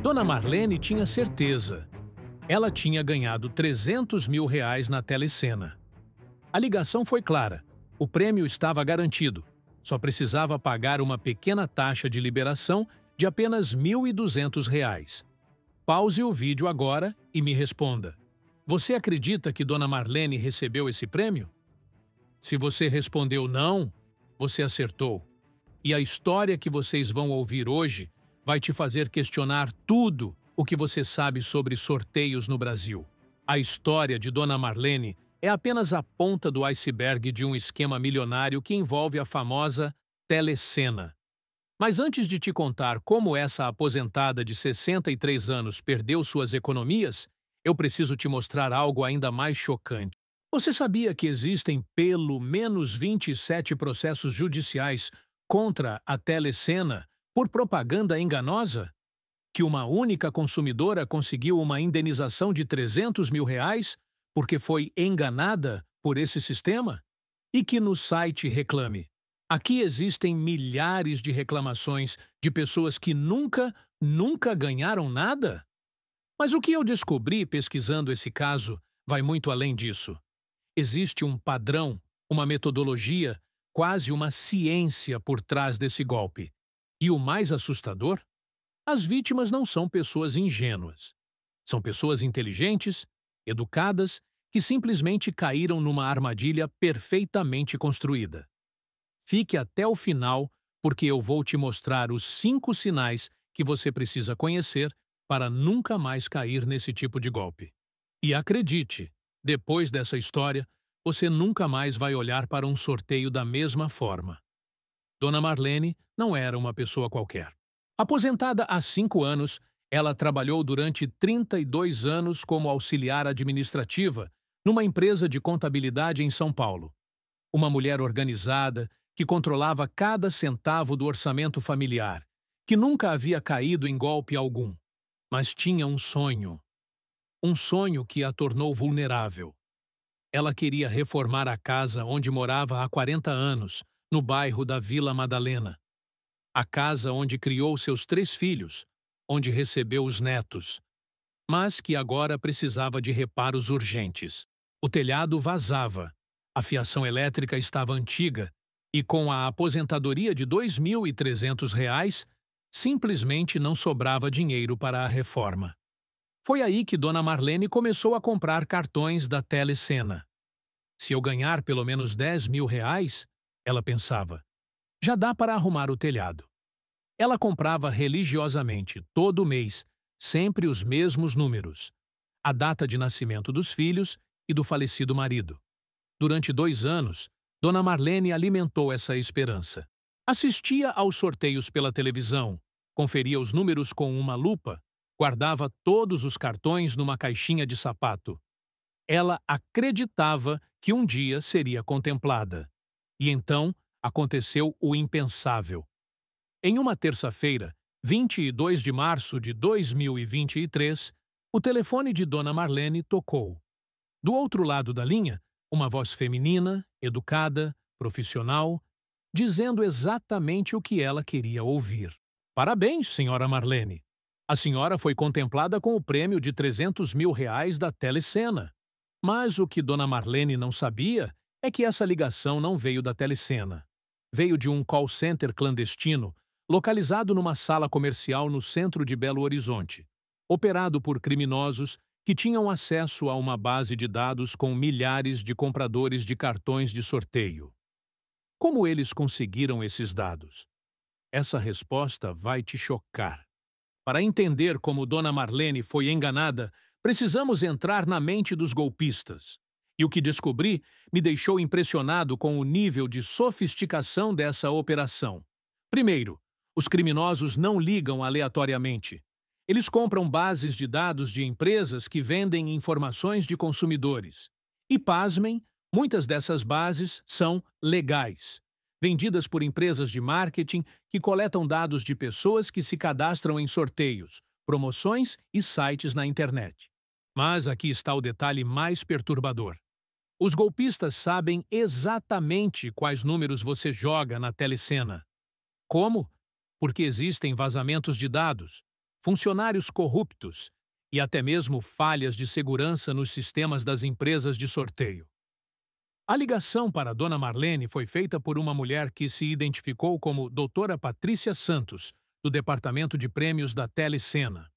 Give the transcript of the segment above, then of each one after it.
Dona Marlene tinha certeza. Ela tinha ganhado R$ 300.000 na telecena. A ligação foi clara. O prêmio estava garantido. Só precisava pagar uma pequena taxa de liberação de apenas R$ 1.200. Pause o vídeo agora e me responda. Você acredita que Dona Marlene recebeu esse prêmio? Se você respondeu não, você acertou. E a história que vocês vão ouvir hoje vai te fazer questionar tudo o que você sabe sobre sorteios no Brasil. A história de Dona Marlene é apenas a ponta do iceberg de um esquema milionário que envolve a famosa telecena. Mas antes de te contar como essa aposentada de 63 anos perdeu suas economias, eu preciso te mostrar algo ainda mais chocante. Você sabia que existem pelo menos 27 processos judiciais contra a telecena por propaganda enganosa? Que uma única consumidora conseguiu uma indenização de R$ 300.000 porque foi enganada por esse sistema? E que no site Reclame. Aqui existem milhares de reclamações de pessoas que nunca ganharam nada? Mas o que eu descobri pesquisando esse caso vai muito além disso. Existe um padrão, uma metodologia, quase uma ciência por trás desse golpe. E o mais assustador? As vítimas não são pessoas ingênuas. São pessoas inteligentes, educadas, que simplesmente caíram numa armadilha perfeitamente construída. Fique até o final, porque eu vou te mostrar os 5 sinais que você precisa conhecer para nunca mais cair nesse tipo de golpe. E acredite, depois dessa história, você nunca mais vai olhar para um sorteio da mesma forma. Dona Marlene não era uma pessoa qualquer. Aposentada há 5 anos, ela trabalhou durante 32 anos como auxiliar administrativa numa empresa de contabilidade em São Paulo. Uma mulher organizada, que controlava cada centavo do orçamento familiar, que nunca havia caído em golpe algum, mas tinha um sonho que a tornou vulnerável. Ela queria reformar a casa onde morava há 40 anos, no bairro da Vila Madalena. A casa onde criou seus 3 filhos, onde recebeu os netos, mas que agora precisava de reparos urgentes. O telhado vazava, a fiação elétrica estava antiga e com a aposentadoria de R$ 2.300, simplesmente não sobrava dinheiro para a reforma. Foi aí que Dona Marlene começou a comprar cartões da telecena. Se eu ganhar pelo menos R$ 10.000, ela pensava, já dá para arrumar o telhado. Ela comprava religiosamente, todo mês, sempre os mesmos números, a data de nascimento dos filhos e do falecido marido. Durante 2 anos, Dona Marlene alimentou essa esperança. Assistia aos sorteios pela televisão, conferia os números com uma lupa, guardava todos os cartões numa caixinha de sapato. Ela acreditava que um dia seria contemplada. E então aconteceu o impensável. Em uma terça-feira, 22 de março de 2023, o telefone de Dona Marlene tocou. Do outro lado da linha, uma voz feminina, educada, profissional, dizendo exatamente o que ela queria ouvir. Parabéns, senhora Marlene. A senhora foi contemplada com o prêmio de R$ 300.000 da telecena. Mas o que Dona Marlene não sabia é que essa ligação não veio da telecena. Veio de um call center clandestino, localizado numa sala comercial no centro de Belo Horizonte, operado por criminosos que tinham acesso a uma base de dados com milhares de compradores de cartões de sorteio. Como eles conseguiram esses dados? Essa resposta vai te chocar. Para entender como Dona Marlene foi enganada, precisamos entrar na mente dos golpistas. E o que descobri me deixou impressionado com o nível de sofisticação dessa operação. Primeiro, os criminosos não ligam aleatoriamente. Eles compram bases de dados de empresas que vendem informações de consumidores. E, pasmem, muitas dessas bases são legais, vendidas por empresas de marketing que coletam dados de pessoas que se cadastram em sorteios, promoções e sites na internet. Mas aqui está o detalhe mais perturbador. Os golpistas sabem exatamente quais números você joga na telecena. Como? Porque existem vazamentos de dados, funcionários corruptos e até mesmo falhas de segurança nos sistemas das empresas de sorteio. A ligação para Dona Marlene foi feita por uma mulher que se identificou como Doutora Patrícia Santos, do Departamento de Prêmios da Telecena.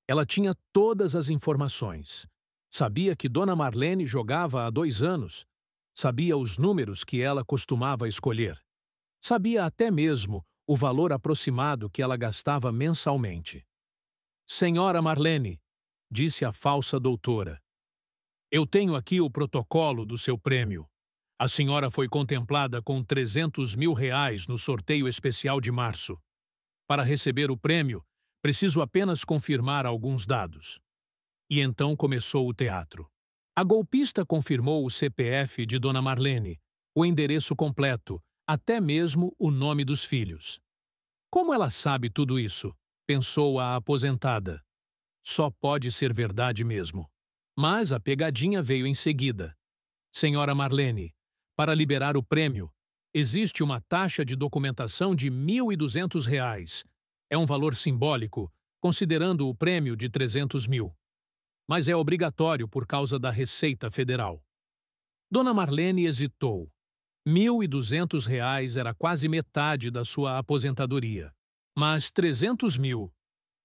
Ela tinha todas as informações. Sabia que Dona Marlene jogava há 2 anos. Sabia os números que ela costumava escolher. Sabia até mesmo o valor aproximado que ela gastava mensalmente. Senhora Marlene, disse a falsa doutora, eu tenho aqui o protocolo do seu prêmio. A senhora foi contemplada com 300 mil reais no sorteio especial de março. Para receber o prêmio, preciso apenas confirmar alguns dados. E então começou o teatro. A golpista confirmou o CPF de Dona Marlene, o endereço completo, até mesmo o nome dos filhos. Como ela sabe tudo isso? Pensou a aposentada. Só pode ser verdade mesmo. Mas a pegadinha veio em seguida. Senhora Marlene, para liberar o prêmio, existe uma taxa de documentação de R$ 1.200. É um valor simbólico, considerando o prêmio de 300 mil. Mas é obrigatório por causa da Receita Federal. Dona Marlene hesitou. R$ 1.200 era quase metade da sua aposentadoria. Mas 300 mil.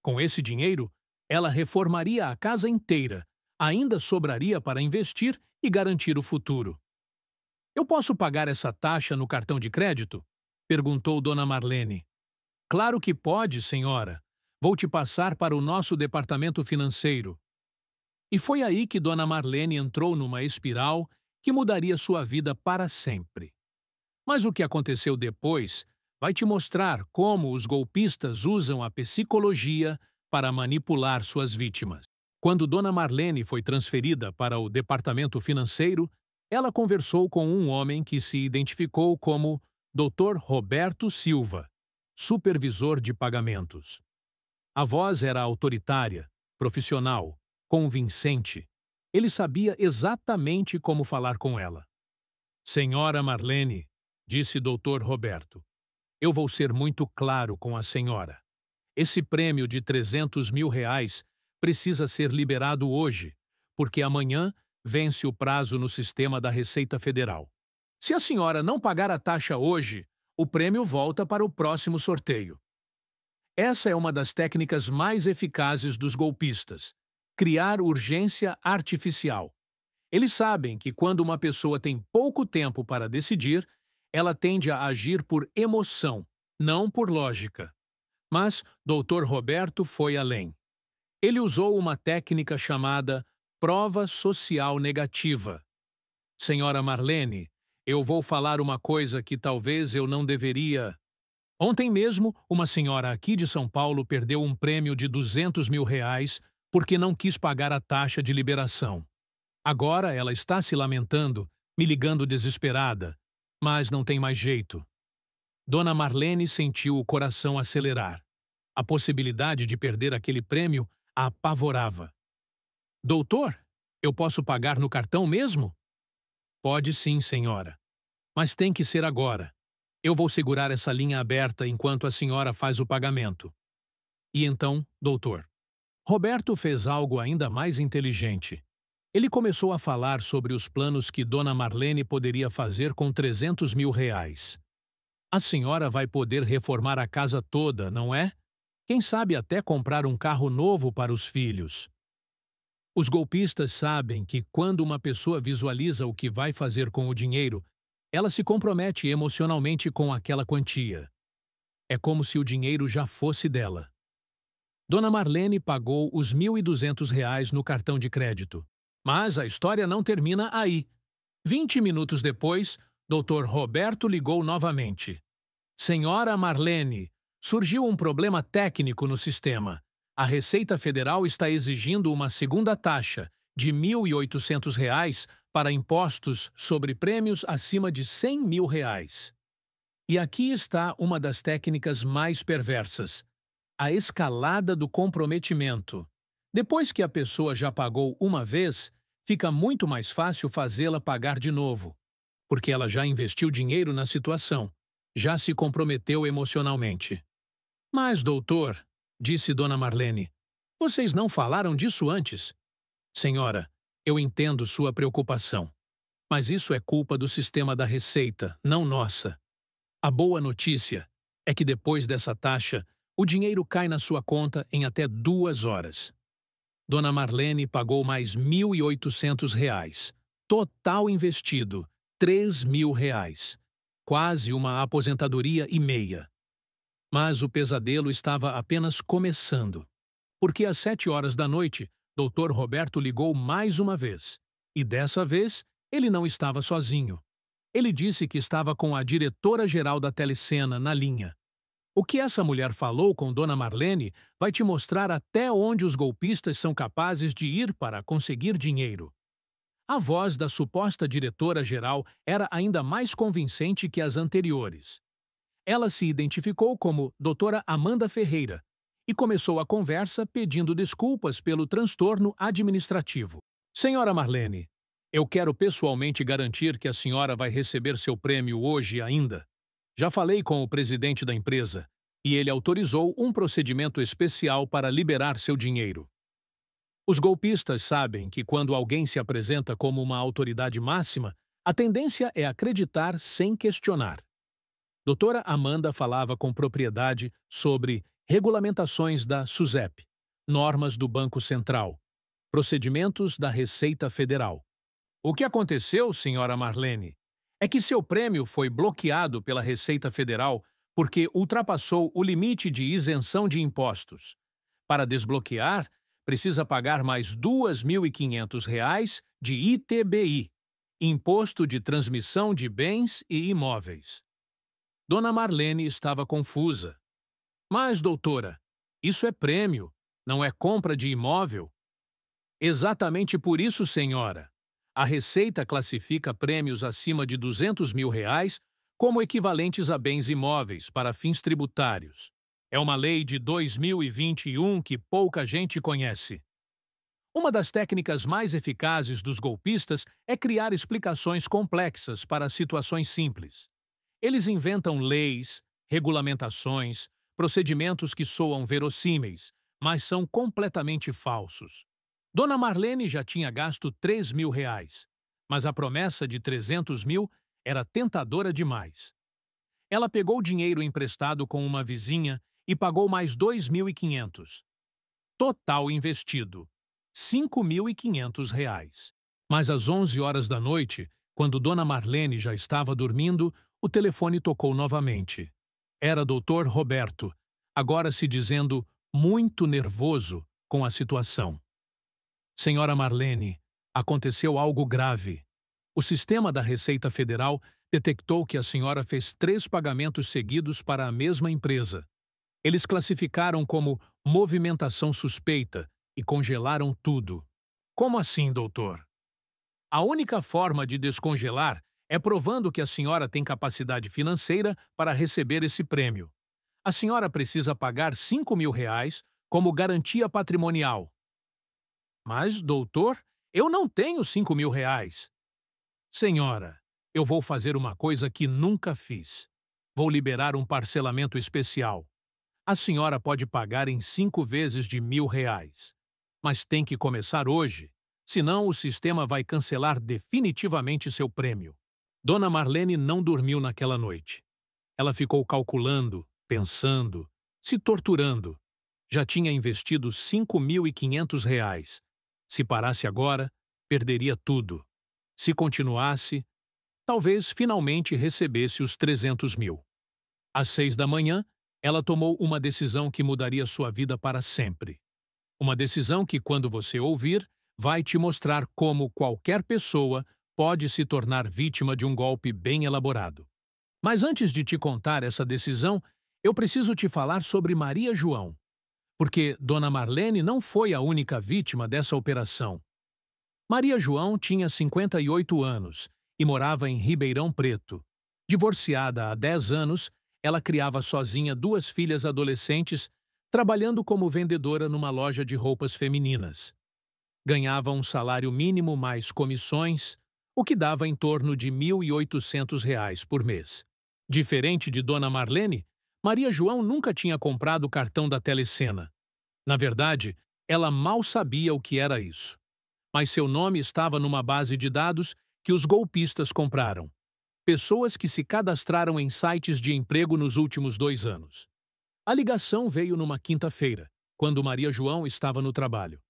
Com esse dinheiro, ela reformaria a casa inteira. Ainda sobraria para investir e garantir o futuro. Eu posso pagar essa taxa no cartão de crédito? Perguntou Dona Marlene. Claro que pode, senhora. Vou te passar para o nosso departamento financeiro. E foi aí que Dona Marlene entrou numa espiral que mudaria sua vida para sempre. Mas o que aconteceu depois vai te mostrar como os golpistas usam a psicologia para manipular suas vítimas. Quando Dona Marlene foi transferida para o departamento financeiro, ela conversou com um homem que se identificou como Dr. Roberto Silva, supervisor de pagamentos. A voz era autoritária, profissional, convincente. Ele sabia exatamente como falar com ela. Senhora Marlene, disse Dr. Roberto, eu vou ser muito claro com a senhora. Esse prêmio de 300 mil reais precisa ser liberado hoje, porque amanhã vence o prazo no sistema da Receita Federal. Se a senhora não pagar a taxa hoje, o prêmio volta para o próximo sorteio. Essa é uma das técnicas mais eficazes dos golpistas: criar urgência artificial. Eles sabem que quando uma pessoa tem pouco tempo para decidir, ela tende a agir por emoção, não por lógica. Mas Dr. Roberto foi além. Ele usou uma técnica chamada prova social negativa. Senhora Marlene, eu vou falar uma coisa que talvez eu não deveria. Ontem mesmo, uma senhora aqui de São Paulo perdeu um prêmio de 200 mil reais porque não quis pagar a taxa de liberação. Agora ela está se lamentando, me ligando desesperada, mas não tem mais jeito. Dona Marlene sentiu o coração acelerar. A possibilidade de perder aquele prêmio a apavorava. Doutor, eu posso pagar no cartão mesmo? Pode sim, senhora. Mas tem que ser agora. Eu vou segurar essa linha aberta enquanto a senhora faz o pagamento. E então, doutor? Roberto fez algo ainda mais inteligente. Ele começou a falar sobre os planos que Dona Marlene poderia fazer com 300 mil reais. A senhora vai poder reformar a casa toda, não é? Quem sabe até comprar um carro novo para os filhos. Os golpistas sabem que quando uma pessoa visualiza o que vai fazer com o dinheiro, ela se compromete emocionalmente com aquela quantia. É como se o dinheiro já fosse dela. Dona Marlene pagou os R$ 1.200 no cartão de crédito. Mas a história não termina aí. 20 minutos depois, Dr. Roberto ligou novamente. Senhora Marlene, surgiu um problema técnico no sistema. A Receita Federal está exigindo uma segunda taxa de R$ 1.800 para impostos sobre prêmios acima de R$ 100 mil. E aqui está uma das técnicas mais perversas: a escalada do comprometimento. Depois que a pessoa já pagou uma vez, fica muito mais fácil fazê-la pagar de novo, porque ela já investiu dinheiro na situação, já se comprometeu emocionalmente. Mas, doutor, disse Dona Marlene, Vocês não falaram disso antes? Senhora, eu entendo sua preocupação, mas isso é culpa do sistema da Receita, não nossa. A boa notícia é que depois dessa taxa, o dinheiro cai na sua conta em até 2 horas. Dona Marlene pagou mais R$ 1.800. Total investido, R$ 3.000. Quase uma aposentadoria e meia. Mas o pesadelo estava apenas começando. Porque às 7 horas da noite, Dr. Roberto ligou mais uma vez. E dessa vez, ele não estava sozinho. Ele disse que estava com a diretora-geral da Telecena na linha. O que essa mulher falou com Dona Marlene vai te mostrar até onde os golpistas são capazes de ir para conseguir dinheiro. A voz da suposta diretora-geral era ainda mais convincente que as anteriores. Ela se identificou como Doutora Amanda Ferreira e começou a conversa pedindo desculpas pelo transtorno administrativo. Senhora Marlene, eu quero pessoalmente garantir que a senhora vai receber seu prêmio hoje ainda. Já falei com o presidente da empresa e ele autorizou um procedimento especial para liberar seu dinheiro. Os golpistas sabem que quando alguém se apresenta como uma autoridade máxima, a tendência é acreditar sem questionar. Doutora Amanda falava com propriedade sobre regulamentações da SUSEP, normas do Banco Central, procedimentos da Receita Federal. O que aconteceu, senhora Marlene, é que seu prêmio foi bloqueado pela Receita Federal porque ultrapassou o limite de isenção de impostos. Para desbloquear, precisa pagar mais R$ 2.500 de ITBI, Imposto de Transmissão de Bens e Imóveis. Dona Marlene estava confusa. Mas, doutora, isso é prêmio, não é compra de imóvel? Exatamente por isso, senhora. A Receita classifica prêmios acima de R$ 200.000 como equivalentes a bens imóveis para fins tributários. É uma lei de 2021 que pouca gente conhece. Uma das técnicas mais eficazes dos golpistas é criar explicações complexas para situações simples. Eles inventam leis, regulamentações, procedimentos que soam verossímeis, mas são completamente falsos. Dona Marlene já tinha gasto R$ 3.000, mas a promessa de 300.000 era tentadora demais. Ela pegou dinheiro emprestado com uma vizinha e pagou mais R$ 2.500. Total investido, R$ 5.500. Mas às 11 horas da noite, quando Dona Marlene já estava dormindo, o telefone tocou novamente. Era Dr. Roberto, agora se dizendo muito nervoso com a situação. Senhora Marlene, aconteceu algo grave. O sistema da Receita Federal detectou que a senhora fez 3 pagamentos seguidos para a mesma empresa. Eles classificaram como movimentação suspeita e congelaram tudo. Como assim, doutor? A única forma de descongelar é provando que a senhora tem capacidade financeira para receber esse prêmio. A senhora precisa pagar R$ 5.000 como garantia patrimonial. Mas, doutor, eu não tenho R$ 5.000. Senhora, eu vou fazer uma coisa que nunca fiz. Vou liberar um parcelamento especial. A senhora pode pagar em 5 vezes de R$ 1.000. Mas tem que começar hoje, senão o sistema vai cancelar definitivamente seu prêmio. Dona Marlene não dormiu naquela noite. Ela ficou calculando, pensando, se torturando. Já tinha investido R$ 5.500. Se parasse agora, perderia tudo. Se continuasse, talvez finalmente recebesse os 300.000. Às 6 da manhã, ela tomou uma decisão que mudaria sua vida para sempre. Uma decisão que, quando você ouvir, vai te mostrar como qualquer pessoa pode se tornar vítima de um golpe bem elaborado. Mas antes de te contar essa decisão, eu preciso te falar sobre Maria João, porque Dona Marlene não foi a única vítima dessa operação. Maria João tinha 58 anos e morava em Ribeirão Preto. Divorciada há 10 anos, ela criava sozinha 2 filhas adolescentes, trabalhando como vendedora numa loja de roupas femininas. Ganhava um salário mínimo mais comissões, o que dava em torno de R$ 1.800 por mês. Diferente de Dona Marlene, Maria João nunca tinha comprado o cartão da Telecena. Na verdade, Ela mal sabia o que era isso. Mas seu nome estava numa base de dados que os golpistas compraram. Pessoas que se cadastraram em sites de emprego nos últimos 2 anos. A ligação veio numa quinta-feira, quando Maria João estava no trabalho.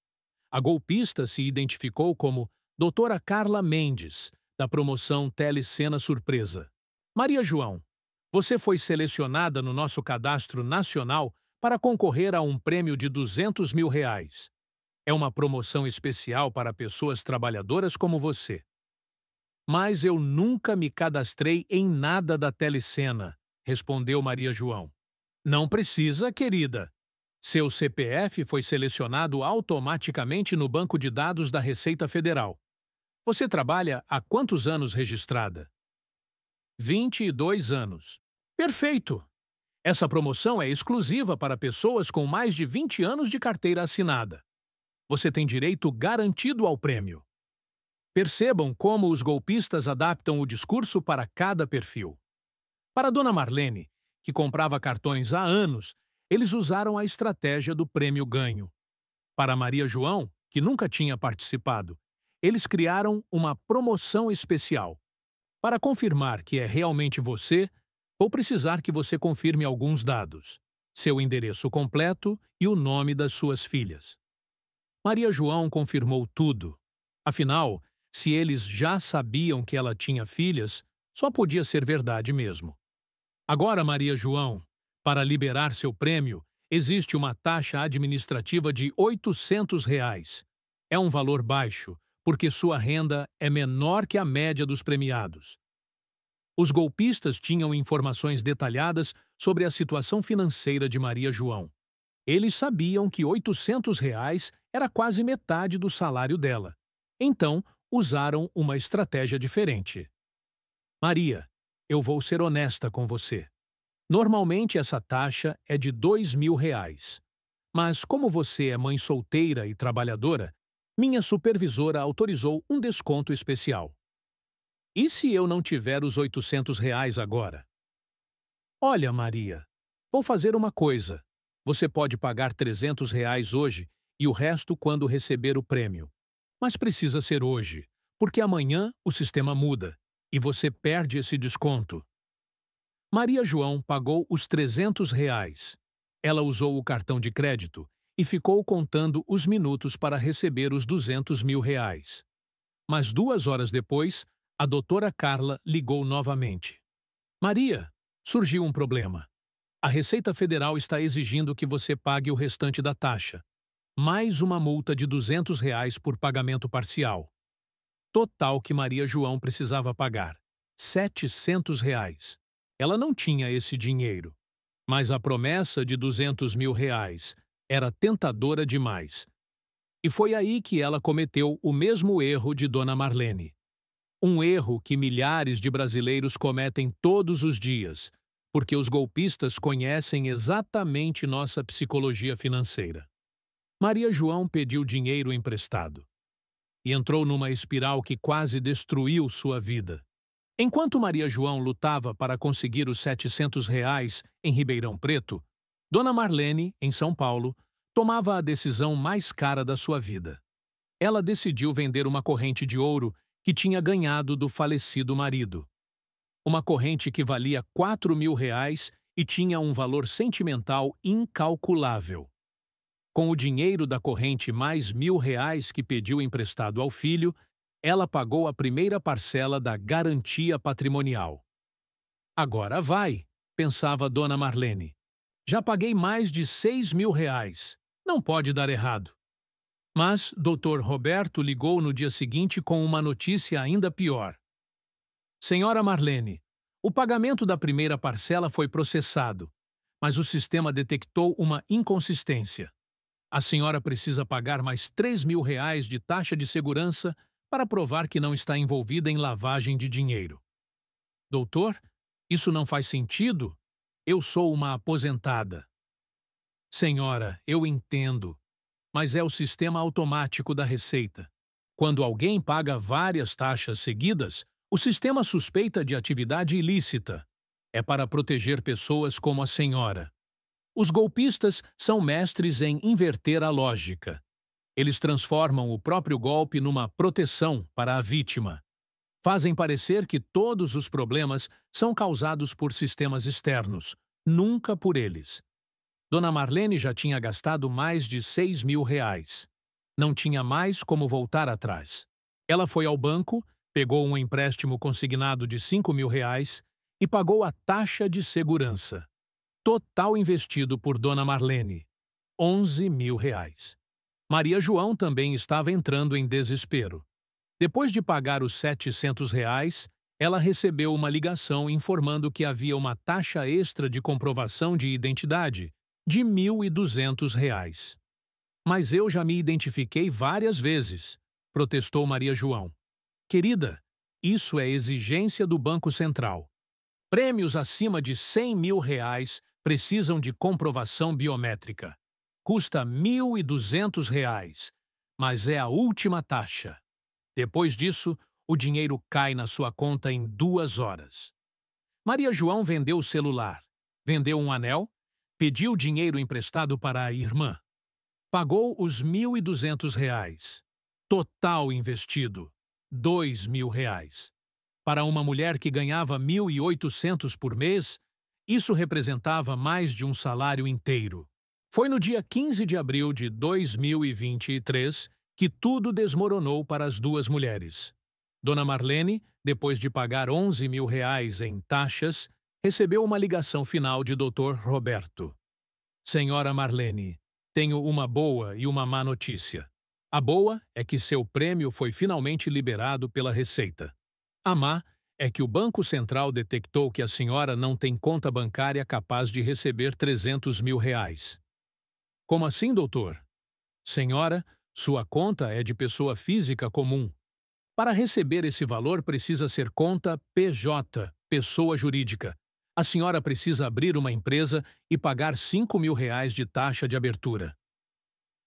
A golpista se identificou como Doutora Carla Mendes, da promoção Telecena Surpresa. Maria João, você foi selecionada no nosso cadastro nacional para concorrer a um prêmio de R$ 200 mil. É uma promoção especial para pessoas trabalhadoras como você. Mas eu nunca me cadastrei em nada da Telecena, respondeu Maria João. Não precisa, querida. Seu CPF foi selecionado automaticamente no banco de dados da Receita Federal. Você trabalha há quantos anos registrada? 22 anos. Perfeito! Essa promoção é exclusiva para pessoas com mais de 20 anos de carteira assinada. Você tem direito garantido ao prêmio. Percebam como os golpistas adaptam o discurso para cada perfil. Para Dona Marlene, que comprava cartões há anos, eles usaram a estratégia do prêmio ganho. Para Maria João, que nunca tinha participado, eles criaram uma promoção especial. Para confirmar que é realmente você, vou precisar que você confirme alguns dados: seu endereço completo e o nome das suas filhas. Maria João confirmou tudo. Afinal, se eles já sabiam que ela tinha filhas, só podia ser verdade mesmo. Agora, Maria João, para liberar seu prêmio, existe uma taxa administrativa de R$ 800. É um valor baixo, porque sua renda é menor que a média dos premiados. Os golpistas tinham informações detalhadas sobre a situação financeira de Maria João. Eles sabiam que R$ 800 era quase metade do salário dela. Então, usaram uma estratégia diferente. Maria, eu vou ser honesta com você. Normalmente essa taxa é de R$ 2.000. Mas como você é mãe solteira e trabalhadora, minha supervisora autorizou um desconto especial. E se eu não tiver os R$ 800 agora? Olha, Maria, vou fazer uma coisa. Você pode pagar R$ 300 hoje e o resto quando receber o prêmio. Mas precisa ser hoje, porque amanhã o sistema muda e você perde esse desconto. Maria João pagou os R$ 300. Ela usou o cartão de crédito e ficou contando os minutos para receber os R$ 200 mil. Mas 2 horas depois, a doutora Carla ligou novamente. Maria, surgiu um problema. A Receita Federal está exigindo que você pague o restante da taxa, mais uma multa de R$ 200 por pagamento parcial. Total que Maria João precisava pagar: R$ 700. Ela não tinha esse dinheiro, mas a promessa de R$ 200 mil era tentadora demais. E foi aí que ela cometeu o mesmo erro de Dona Marlene. Um erro que milhares de brasileiros cometem todos os dias, porque os golpistas conhecem exatamente nossa psicologia financeira. Maria João pediu dinheiro emprestado e entrou numa espiral que quase destruiu sua vida. Enquanto Maria João lutava para conseguir os R$ 700 em Ribeirão Preto, Dona Marlene, em São Paulo, tomava a decisão mais cara da sua vida. Ela decidiu vender uma corrente de ouro que tinha ganhado do falecido marido. Uma corrente que valia R$ 4.000 e tinha um valor sentimental incalculável. Com o dinheiro da corrente mais R$ 1.000 que pediu emprestado ao filho, ela pagou a primeira parcela da garantia patrimonial. Agora vai, pensava Dona Marlene. Já paguei mais de R$ 6.000. Não pode dar errado. Mas Dr. Roberto ligou no dia seguinte com uma notícia ainda pior. Senhora Marlene, o pagamento da primeira parcela foi processado, mas o sistema detectou uma inconsistência. A senhora precisa pagar mais R$ 3.000 de taxa de segurança para provar que não está envolvida em lavagem de dinheiro. Doutor, isso não faz sentido? Eu sou uma aposentada. Senhora, eu entendo, mas é o sistema automático da Receita. Quando alguém paga várias taxas seguidas, o sistema suspeita de atividade ilícita. É para proteger pessoas como a senhora. Os golpistas são mestres em inverter a lógica. Eles transformam o próprio golpe numa proteção para a vítima. Fazem parecer que todos os problemas são causados por sistemas externos, nunca por eles. Dona Marlene já tinha gastado mais de R$ 6.000. Não tinha mais como voltar atrás. Ela foi ao banco, pegou um empréstimo consignado de R$ 5.000 e pagou a taxa de segurança. Total investido por Dona Marlene, R$ 11.000. Maria João também estava entrando em desespero. Depois de pagar os R$ 700, ela recebeu uma ligação informando que havia uma taxa extra de comprovação de identidade de R$ 1.200. Mas eu já me identifiquei várias vezes, protestou Maria João. Querida, isso é exigência do Banco Central. Prêmios acima de R$ 100.000 precisam de comprovação biométrica. Custa R$ 1.200, mas é a última taxa. Depois disso, o dinheiro cai na sua conta em 2 horas. Maria João vendeu o celular, vendeu um anel, pediu dinheiro emprestado para a irmã. Pagou os R$ 1.200. Total investido, R$ 2.000. Para uma mulher que ganhava R$ 1.800 por mês, isso representava mais de um salário inteiro. Foi no dia 15 de abril de 2023 que tudo desmoronou para as duas mulheres. Dona Marlene, depois de pagar R$ 11.000 em taxas, recebeu uma ligação final de Dr. Roberto. Senhora Marlene, tenho uma boa e uma má notícia. A boa é que seu prêmio foi finalmente liberado pela Receita. A má é que o Banco Central detectou que a senhora não tem conta bancária capaz de receber R$ 300.000. Como assim, doutor? Senhora, sua conta é de pessoa física comum. Para receber esse valor precisa ser conta PJ, pessoa jurídica. A senhora precisa abrir uma empresa e pagar R$ 5.000 de taxa de abertura.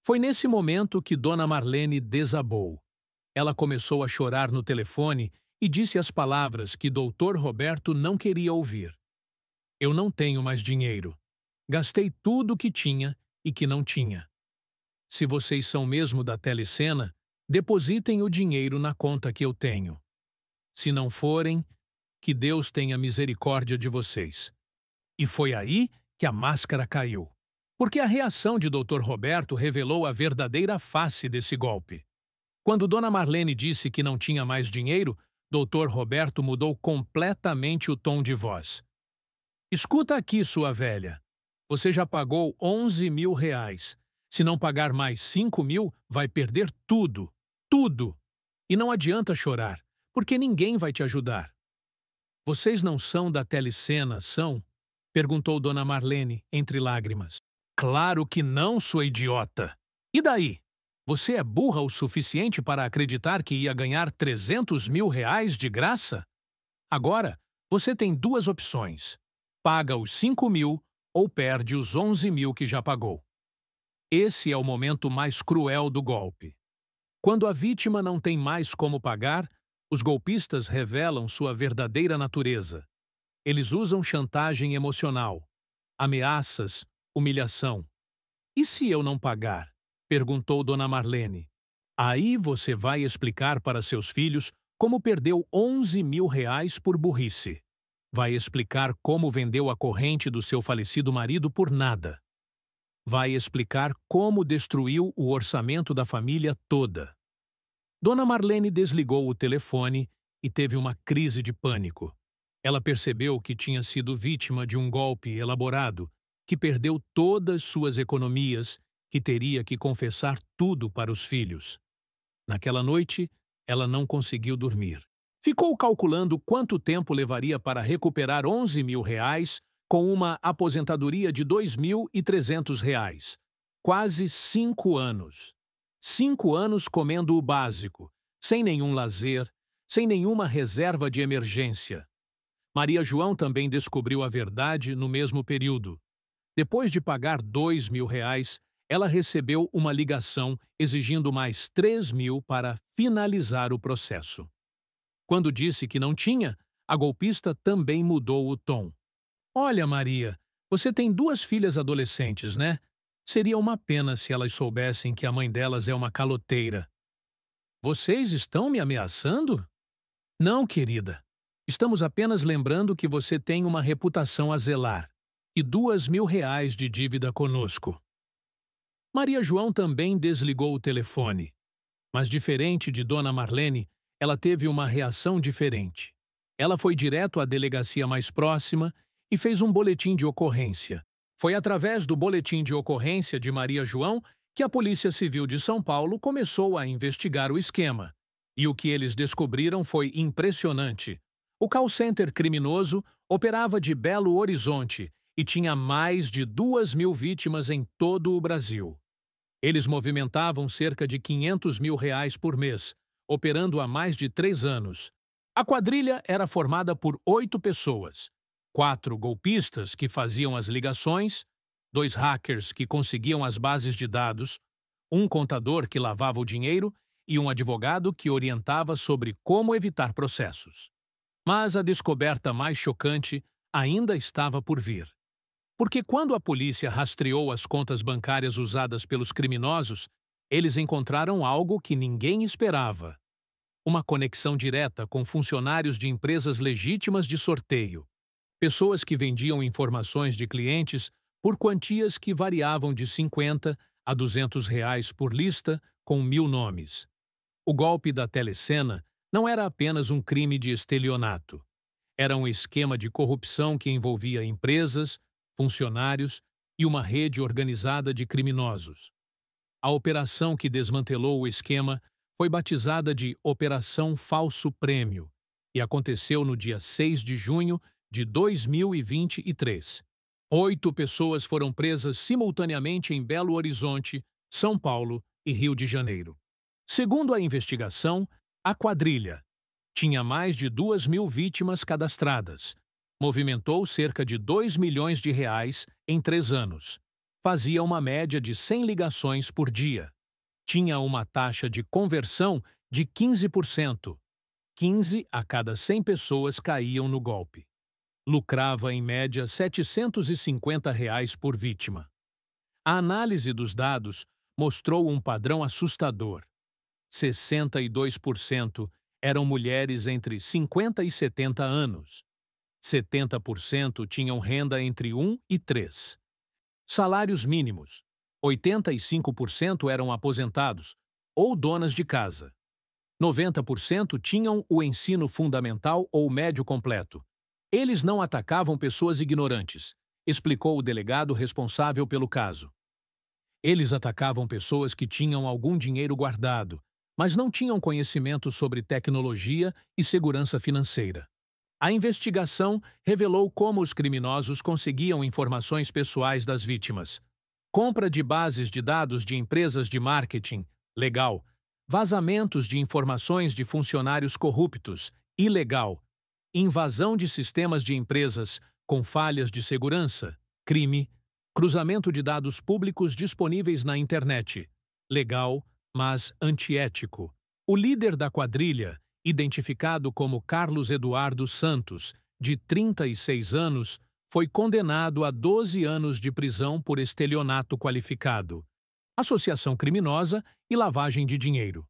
Foi nesse momento que Dona Marlene desabou. Ela começou a chorar no telefone e disse as palavras que Dr. Roberto não queria ouvir. Eu não tenho mais dinheiro. Gastei tudo o que tinha e que não tinha. Se vocês são mesmo da Telecena, depositem o dinheiro na conta que eu tenho. Se não forem, que Deus tenha misericórdia de vocês. E foi aí que a máscara caiu. Porque a reação de Dr. Roberto revelou a verdadeira face desse golpe. Quando Dona Marlene disse que não tinha mais dinheiro, Dr. Roberto mudou completamente o tom de voz. Escuta aqui, sua velha. Você já pagou R$ 11.000. Se não pagar mais 5.000, vai perder tudo. Tudo! E não adianta chorar, porque ninguém vai te ajudar. Vocês não são da Telecena, são? Perguntou Dona Marlene, entre lágrimas. Claro que não, sua idiota! E daí? Você é burra o suficiente para acreditar que ia ganhar R$ 300.000 de graça? Agora, você tem 2 opções. Paga os 5.000 ou perde os 11.000 que já pagou. Esse é o momento mais cruel do golpe. Quando a vítima não tem mais como pagar, os golpistas revelam sua verdadeira natureza. Eles usam chantagem emocional, ameaças, humilhação. E se eu não pagar? Perguntou Dona Marlene. Aí você vai explicar para seus filhos como perdeu R$ 11.000 por burrice. Vai explicar como vendeu a corrente do seu falecido marido por nada. Vai explicar como destruiu o orçamento da família toda. Dona Marlene desligou o telefone e teve uma crise de pânico. Ela percebeu que tinha sido vítima de um golpe elaborado, que perdeu todas suas economias, que teria que confessar tudo para os filhos. Naquela noite, ela não conseguiu dormir. Ficou calculando quanto tempo levaria para recuperar R$ 11.000 com uma aposentadoria de R$ 2.300. Quase 5 anos. 5 anos comendo o básico, sem nenhum lazer, sem nenhuma reserva de emergência. Maria João também descobriu a verdade no mesmo período. Depois de pagar R$ 2.000, ela recebeu uma ligação exigindo mais R$ 3.000 para finalizar o processo. Quando disse que não tinha, a golpista também mudou o tom. Olha, Maria, Você tem duas filhas adolescentes, né? Seria uma pena se elas soubessem que a mãe delas é uma caloteira. Vocês estão me ameaçando? Não, querida. Estamos apenas lembrando que você tem uma reputação a zelar e R$ 2.000 de dívida conosco. Maria João também desligou o telefone. Mas diferente de Dona Marlene, ela teve uma reação diferente. Ela foi direto à delegacia mais próxima e fez um boletim de ocorrência. Foi através do boletim de ocorrência de Maria João que a Polícia Civil de São Paulo começou a investigar o esquema. E o que eles descobriram foi impressionante. O call center criminoso operava de Belo Horizonte e tinha mais de 2.000 vítimas em todo o Brasil. Eles movimentavam cerca de R$ 500.000 por mês, operando há mais de 3 anos. A quadrilha era formada por 8 pessoas. 4 golpistas que faziam as ligações, 2 hackers que conseguiam as bases de dados, um contador que lavava o dinheiro e um advogado que orientava sobre como evitar processos. Mas a descoberta mais chocante ainda estava por vir. Porque quando a polícia rastreou as contas bancárias usadas pelos criminosos, eles encontraram algo que ninguém esperava: uma conexão direta com funcionários de empresas legítimas de sorteio. Pessoas que vendiam informações de clientes por quantias que variavam de R$ 50 a R$ 200 por lista, com 1.000 nomes. O golpe da telecena não era apenas um crime de estelionato. Era um esquema de corrupção que envolvia empresas, funcionários e uma rede organizada de criminosos. A operação que desmantelou o esquema foi batizada de Operação Falso Prêmio e aconteceu no dia 6 de junho de 2023. 8 pessoas foram presas simultaneamente em Belo Horizonte, São Paulo e Rio de Janeiro. Segundo a investigação, a quadrilha tinha mais de 2.000 vítimas cadastradas, movimentou cerca de R$ 2 milhões em 3 anos, fazia uma média de 100 ligações por dia, tinha uma taxa de conversão de 15%. 15 a cada 100 pessoas caíam no golpe. Lucrava em média R$ 750 por vítima. A análise dos dados mostrou um padrão assustador. 62% eram mulheres entre 50 e 70 anos. 70% tinham renda entre 1 e 3. Salários mínimos. 85% eram aposentados ou donas de casa. 90% tinham o ensino fundamental ou médio completo. Eles não atacavam pessoas ignorantes, explicou o delegado responsável pelo caso. Eles atacavam pessoas que tinham algum dinheiro guardado, mas não tinham conhecimento sobre tecnologia e segurança financeira. A investigação revelou como os criminosos conseguiam informações pessoais das vítimas. Compra de bases de dados de empresas de marketing, legal. Vazamentos de informações de funcionários corruptos, ilegal. Invasão de sistemas de empresas com falhas de segurança, crime. Cruzamento de dados públicos disponíveis na internet, legal, mas antiético. O líder da quadrilha, identificado como Carlos Eduardo Santos, de 36 anos, foi condenado a 12 anos de prisão por estelionato qualificado, associação criminosa e lavagem de dinheiro.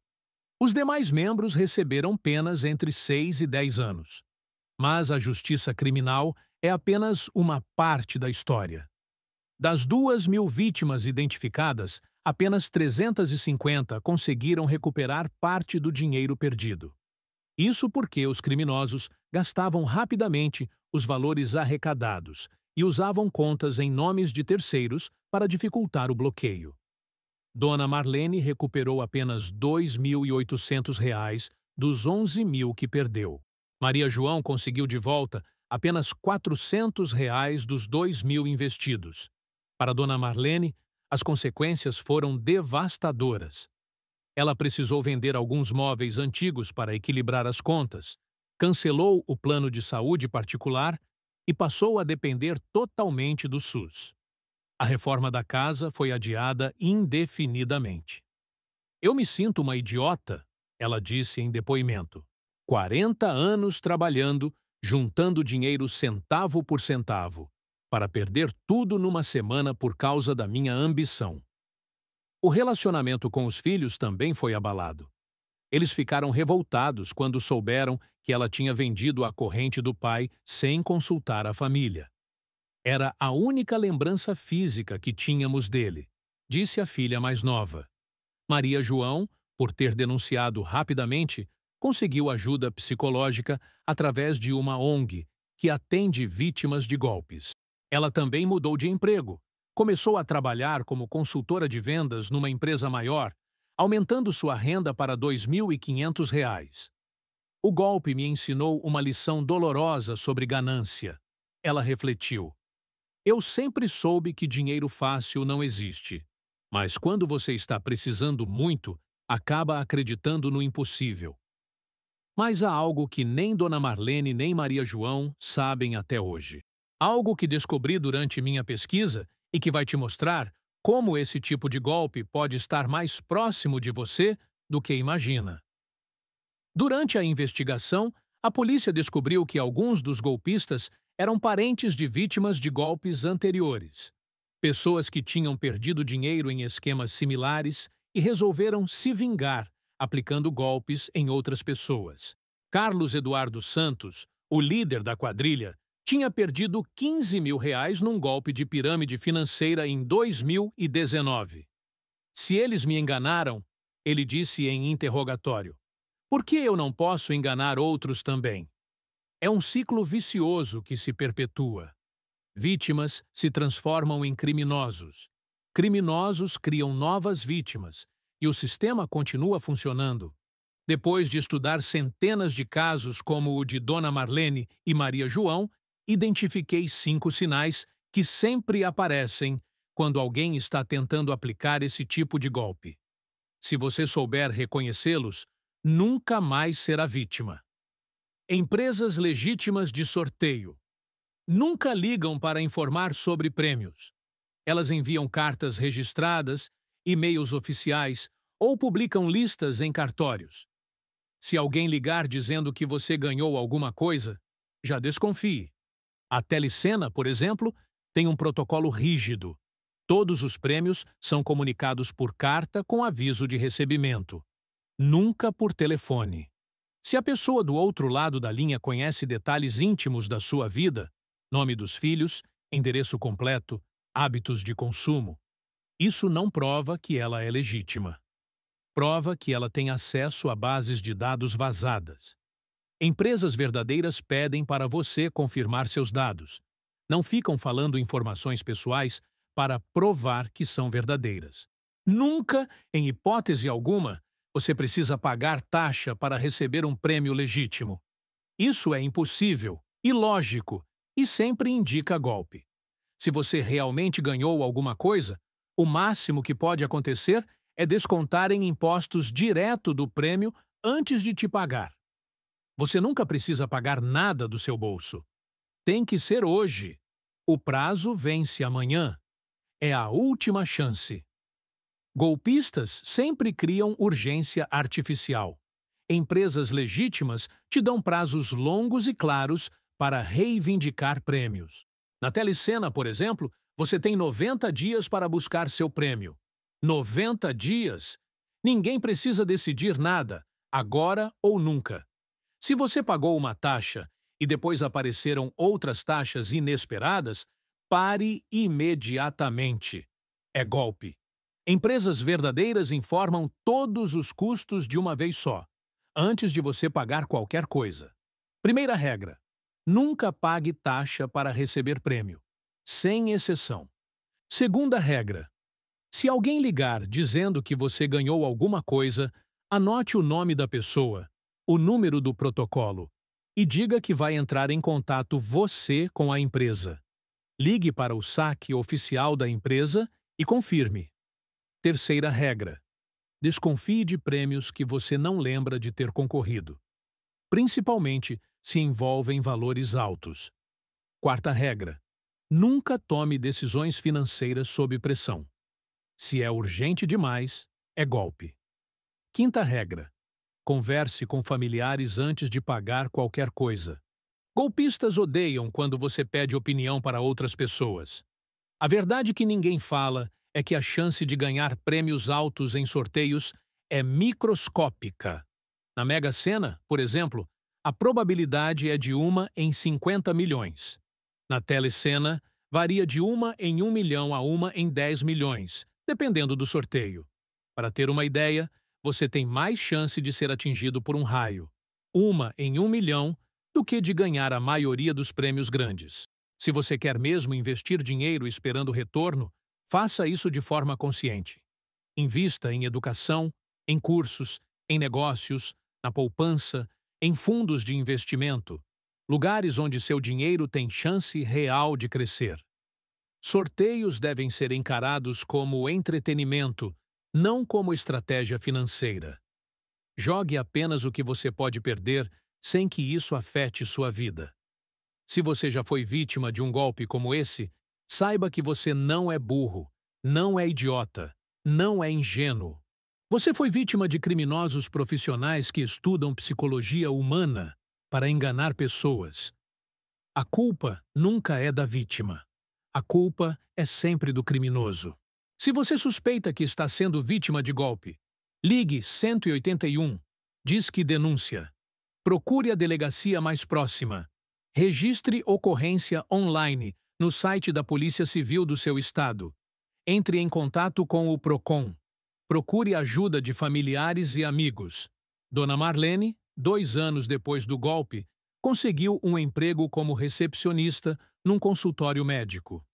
Os demais membros receberam penas entre 6 e 10 anos. Mas a justiça criminal é apenas uma parte da história. Das 2.000 vítimas identificadas, apenas 350 conseguiram recuperar parte do dinheiro perdido. Isso porque os criminosos gastavam rapidamente os valores arrecadados e usavam contas em nomes de terceiros para dificultar o bloqueio. Dona Marlene recuperou apenas R$ 2.800 dos 11.000 que perdeu. Maria João conseguiu de volta apenas R$ 400 dos 2.000 investidos. Para Dona Marlene, as consequências foram devastadoras. Ela precisou vender alguns móveis antigos para equilibrar as contas, cancelou o plano de saúde particular e passou a depender totalmente do SUS. A reforma da casa foi adiada indefinidamente. Eu me sinto uma idiota, ela disse em depoimento. 40 anos trabalhando, juntando dinheiro centavo por centavo. para perder tudo numa semana por causa da minha ambição. O relacionamento com os filhos também foi abalado. Eles ficaram revoltados quando souberam que ela tinha vendido a corrente do pai sem consultar a família. Era a única lembrança física que tínhamos dele, disse a filha mais nova. Maria João, por ter denunciado rapidamente, conseguiu ajuda psicológica através de uma ONG que atende vítimas de golpes. Ela também mudou de emprego. Começou a trabalhar como consultora de vendas numa empresa maior, aumentando sua renda para R$ 2.500. O golpe me ensinou uma lição dolorosa sobre ganância. Ela refletiu. Eu sempre soube que dinheiro fácil não existe. Mas quando você está precisando muito, acaba acreditando no impossível. Mas há algo que nem Dona Marlene nem Maria João sabem até hoje. Algo que descobri durante minha pesquisa e que vai te mostrar como esse tipo de golpe pode estar mais próximo de você do que imagina. Durante a investigação, a polícia descobriu que alguns dos golpistas eram parentes de vítimas de golpes anteriores. Pessoas que tinham perdido dinheiro em esquemas similares e resolveram se vingar, aplicando golpes em outras pessoas. Carlos Eduardo Santos, o líder da quadrilha, tinha perdido R$ 15.000 num golpe de pirâmide financeira em 2019. Se eles me enganaram, ele disse em interrogatório, por que eu não posso enganar outros também? É um ciclo vicioso que se perpetua. Vítimas se transformam em criminosos. Criminosos criam novas vítimas e o sistema continua funcionando. Depois de estudar centenas de casos como o de Dona Marlene e Maria João, identifiquei 5 sinais que sempre aparecem quando alguém está tentando aplicar esse tipo de golpe. Se você souber reconhecê-los, nunca mais será vítima. Empresas legítimas de sorteio. Nunca ligam para informar sobre prêmios. Elas enviam cartas registradas, e-mails oficiais ou publicam listas em cartórios. Se alguém ligar dizendo que você ganhou alguma coisa, já desconfie. A Telecena, por exemplo, tem um protocolo rígido. Todos os prêmios são comunicados por carta com aviso de recebimento. Nunca por telefone. Se a pessoa do outro lado da linha conhece detalhes íntimos da sua vida, nome dos filhos, endereço completo, hábitos de consumo, isso não prova que ela é legítima. Prova que ela tem acesso a bases de dados vazadas. Empresas verdadeiras pedem para você confirmar seus dados. Não ficam falando informações pessoais para provar que são verdadeiras. Nunca, em hipótese alguma, você precisa pagar taxa para receber um prêmio legítimo. Isso é impossível, ilógico e sempre indica golpe. Se você realmente ganhou alguma coisa, o máximo que pode acontecer é descontarem impostos direto do prêmio antes de te pagar. Você nunca precisa pagar nada do seu bolso. Tem que ser hoje. O prazo vence amanhã. É a última chance. Golpistas sempre criam urgência artificial. Empresas legítimas te dão prazos longos e claros para reivindicar prêmios. Na Telecena, por exemplo, você tem 90 dias para buscar seu prêmio. 90 dias? Ninguém precisa decidir nada, agora ou nunca. Se você pagou uma taxa e depois apareceram outras taxas inesperadas, pare imediatamente. É golpe. Empresas verdadeiras informam todos os custos de uma vez só, antes de você pagar qualquer coisa. Primeira regra: nunca pague taxa para receber prêmio, sem exceção. Segunda regra: se alguém ligar dizendo que você ganhou alguma coisa, anote o nome da pessoa, o número do protocolo e diga que vai entrar em contato você com a empresa. Ligue para o saque oficial da empresa e confirme. Terceira regra: desconfie de prêmios que você não lembra de ter concorrido, principalmente se envolvem valores altos. Quarta regra: nunca tome decisões financeiras sob pressão. Se é urgente demais, é golpe. Quinta regra: converse com familiares antes de pagar qualquer coisa. Golpistas odeiam quando você pede opinião para outras pessoas. A verdade que ninguém fala é que a chance de ganhar prêmios altos em sorteios é microscópica. Na Mega Sena, por exemplo, a probabilidade é de 1 em 50 milhões. Na Telecena, varia de 1 em 1 milhão a 1 em 10 milhões, dependendo do sorteio. Para ter uma ideia, você tem mais chance de ser atingido por um raio, 1 em 1 milhão, do que de ganhar a maioria dos prêmios grandes. Se você quer mesmo investir dinheiro esperando retorno, faça isso de forma consciente. Invista em educação, em cursos, em negócios, na poupança, em fundos de investimento, lugares onde seu dinheiro tem chance real de crescer. Sorteios devem ser encarados como entretenimento, não como estratégia financeira. Jogue apenas o que você pode perder sem que isso afete sua vida. Se você já foi vítima de um golpe como esse, saiba que você não é burro, não é idiota, não é ingênuo. Você foi vítima de criminosos profissionais que estudam psicologia humana para enganar pessoas. A culpa nunca é da vítima. A culpa é sempre do criminoso. Se você suspeita que está sendo vítima de golpe, ligue 181, Disque Denúncia. Procure a delegacia mais próxima. Registre ocorrência online no site da Polícia Civil do seu estado. Entre em contato com o PROCON. Procure ajuda de familiares e amigos. Dona Marlene, 2 anos depois do golpe, conseguiu um emprego como recepcionista num consultório médico.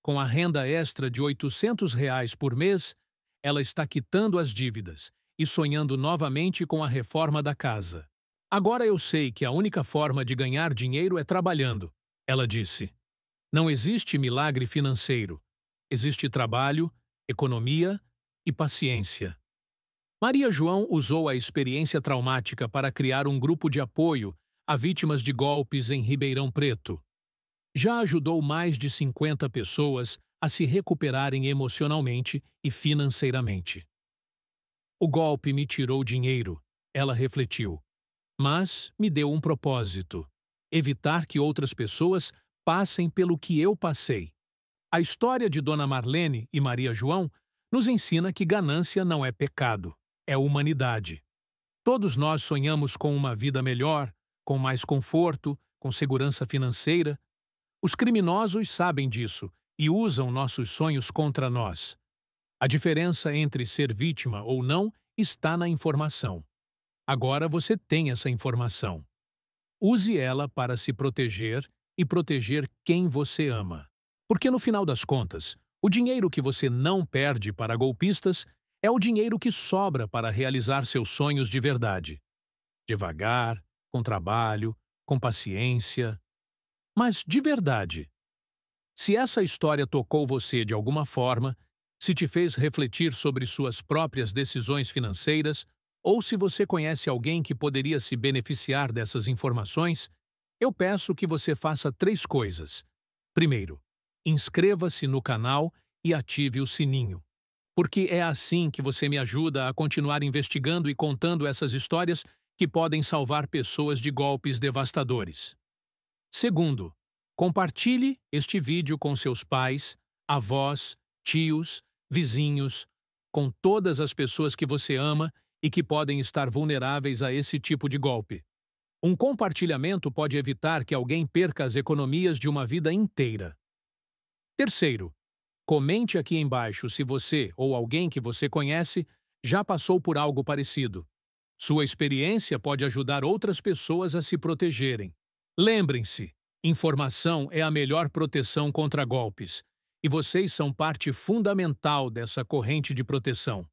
Com a renda extra de R$ 800 por mês, ela está quitando as dívidas e sonhando novamente com a reforma da casa. Agora eu sei que a única forma de ganhar dinheiro é trabalhando, ela disse. Não existe milagre financeiro. Existe trabalho, economia e paciência. Maria João usou a experiência traumática para criar um grupo de apoio a vítimas de golpes em Ribeirão Preto. Já ajudou mais de 50 pessoas a se recuperarem emocionalmente e financeiramente. O golpe me tirou dinheiro, ela refletiu, mas me deu um propósito: evitar que outras pessoas passem pelo que eu passei. A história de Dona Marlene e Maria João nos ensina que ganância não é pecado, é humanidade. Todos nós sonhamos com uma vida melhor, com mais conforto, com segurança financeira. Os criminosos sabem disso e usam nossos sonhos contra nós. A diferença entre ser vítima ou não está na informação. Agora você tem essa informação. Use ela para se proteger e proteger quem você ama. Porque no final das contas, o dinheiro que você não perde para golpistas é o dinheiro que sobra para realizar seus sonhos de verdade. Devagar, com trabalho, com paciência. Mas de verdade, se essa história tocou você de alguma forma, se te fez refletir sobre suas próprias decisões financeiras, ou se você conhece alguém que poderia se beneficiar dessas informações, eu peço que você faça 3 coisas. Primeiro, inscreva-se no canal e ative o sininho, porque é assim que você me ajuda a continuar investigando e contando essas histórias que podem salvar pessoas de golpes devastadores. Segundo, compartilhe este vídeo com seus pais, avós, tios, vizinhos, com todas as pessoas que você ama e que podem estar vulneráveis a esse tipo de golpe. Um compartilhamento pode evitar que alguém perca as economias de uma vida inteira. Terceiro, comente aqui embaixo se você ou alguém que você conhece já passou por algo parecido. Sua experiência pode ajudar outras pessoas a se protegerem. Lembrem-se, informação é a melhor proteção contra golpes, e vocês são parte fundamental dessa corrente de proteção.